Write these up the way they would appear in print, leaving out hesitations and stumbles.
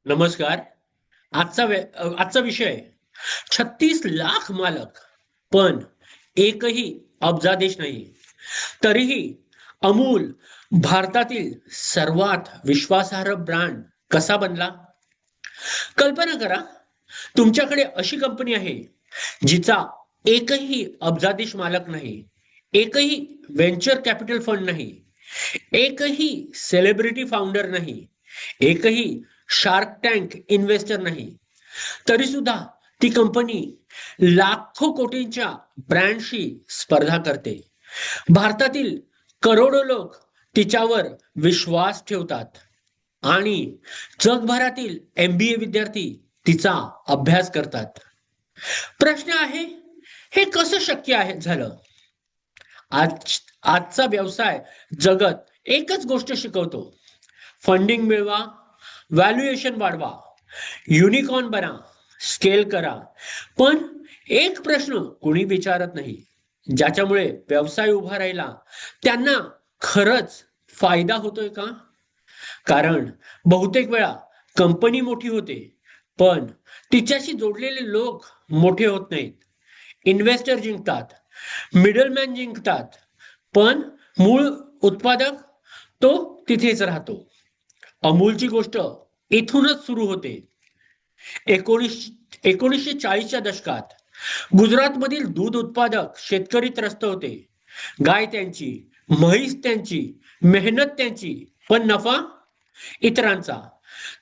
नमस्कार. आजचा विषय 36 लाख मालक पण एकही अब्जाधीश नाही. तरीही अमूल भारतातील सर्वात विश्वासार्ह ब्रँड कसा बनला? कल्पना करा, तुमच्याकडे अशी कंपनी आहे जिचा एकही अब्जाधीश मालक नाही, एकही व्हेंचर कॅपिटल फंड नाही, एकही सेलिब्रिटी फाउंडर नाही, एकही शार्क टँक इन्व्हेस्टर नाही. तरी सुद्धा ती कंपनी लाखो कोटींच्या ब्रँडशी स्पर्धा करते. भारतातील करोडो लोक तिच्यावर विश्वास ठेवतात आणि जगभरातील MBA विद्यार्थी तिचा अभ्यास करतात. प्रश्न आहे, हे कसं शक्य आहे झालं? आजचा व्यवसाय जगत एकच गोष्ट शिकवतो: फंडिंग मिळवा, व्हॅल्युएशन वाढवा, युनिकॉर्न बना, स्केल करा. पण एक प्रश्न कोणी विचारत नाही, ज्याच्यामुळे व्यवसाय उभा राहिला त्यांना खरंच फायदा होतोय का? कारण बहुतेक वेळा कंपनी मोठी होते, पण तिच्याशी जोडलेले लोक मोठे होत नाहीत. इन्व्हेस्टर जिंकतात, मिडलमॅन जिंकतात, पण मूळ उत्पादक तो तिथेच राहतो. अमूलची गोष्ट इथूनच सुरू होते. 1940च्या दशकात गुजरातमधील दूध उत्पादक शेतकरी त्रस्त होते. गाय त्यांची, म्हैस त्यांची, मेहनत त्यांची, पण नफा इतरांचा.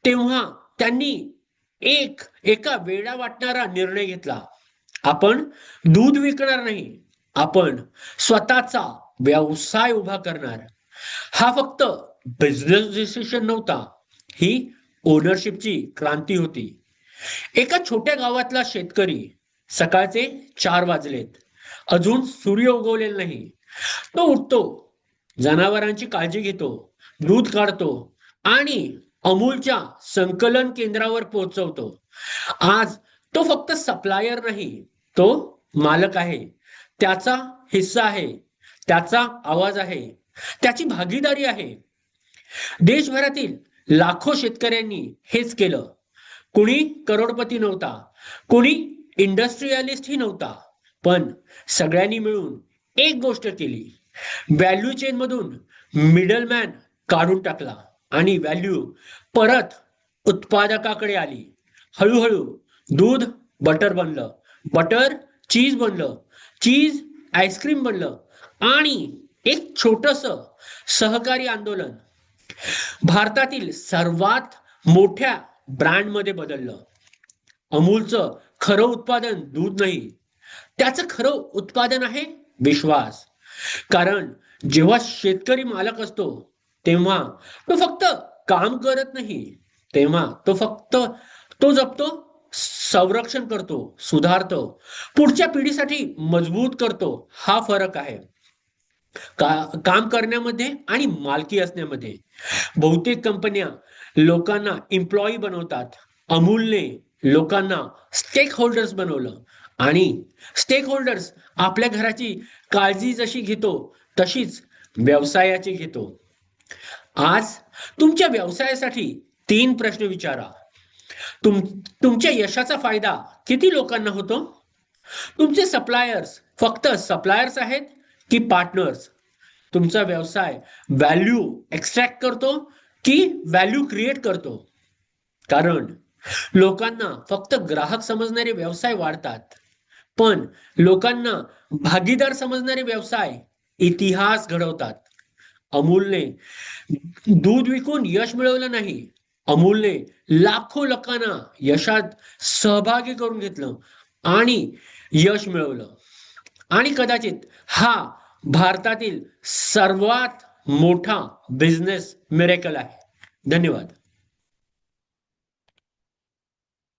तेव्हा त्यांनी एका वेडा वाटणारा निर्णय घेतला: आपण दूध विकणार नाही, आपण स्वतःचा व्यवसाय उभा करणार. हा फक्त बिझनेस डिसिजन नव्हता, ही ओनरशिपची क्रांती होती. एका छोट्या गावातला शेतकरी, सकाळचे 4 वाजलेत, अजून सूर्य उगवलेला नाही. तो उठतो, जनावरांची काळजी घेतो, दूध काढतो आणि अमूलच्या संकलन केंद्रावर पोहोचवतो. आज तो फक्त सप्लायर नाही, तो मालक आहे. त्याचा हिस्सा आहे, त्याचा आवाज आहे, त्याची भागीदारी आहे. देशभरातील लाखो शेतकऱ्यांनी हेच केलं. कुणी करोडपती नव्हता, कुणी इंडस्ट्रियलिस्टही नव्हता, पण सगळ्यांनी मिळून एक गोष्ट केली: व्हॅल्यू चेन मधून मिडलमॅन काढून टाकला आणि व्हॅल्यू परत उत्पादकाकडे आली. हळूहळू दूध बटर बनलं, बटर चीज बनलं, चीज आईस्क्रीम बनलं आणि एक छोटस सहकारी आंदोलन भारतातील सर्वात मोठ्या ब्रँडमध्ये बदललं. अमूलचं खरं उत्पादन दूध नाही, त्याचं खरं उत्पादन आहे विश्वास. कारण जेव्हा शेतकरी मालक असतो, तेव्हा तो फक्त काम करत नाही, तेव्हा तो जपतो, संरक्षण करतो, सुधारतो, पुढच्या पिढीसाठी मजबूत करतो. हा फरक आहे काम करण्यामध्ये आणि मालकी असण्यामध्ये. बहुतेक कंपन्या लोकांना एम्प्लॉई बनवतात. अमूलने लोकांना स्टेक होल्डर्स बनवलं आणि स्टेक होल्डर्स आपल्या घराची काळजी जशी घेतो तशीच व्यवसायाची घेतो. आज तुमच्या व्यवसायासाठी 3 प्रश्न विचारा. तुमच्या यशाचा फायदा किती लोकांना होतो? तुमचे सप्लायर्स फक्त सप्लायर्स आहेत की पार्टनर्स? तुमचा व्यवसाय व्हॅल्यू एक्स्ट्रॅक्ट करतो की व्हॅल्यू क्रिएट करतो? कारण लोकांना फक्त ग्राहक समजणारे व्यवसाय वाढतात, पण लोकांना भागीदार समजणारे व्यवसाय इतिहास घडवतात. अमूलने दूध विकून यश मिळवलं नाही, अमूलने लाखो लोकांना यशात सहभागी करून घेतलं आणि यश मिळवलं. आणि कदाचित हा भारतातील सर्वात मोठा बिझनेस मिरेकल आहे. धन्यवाद.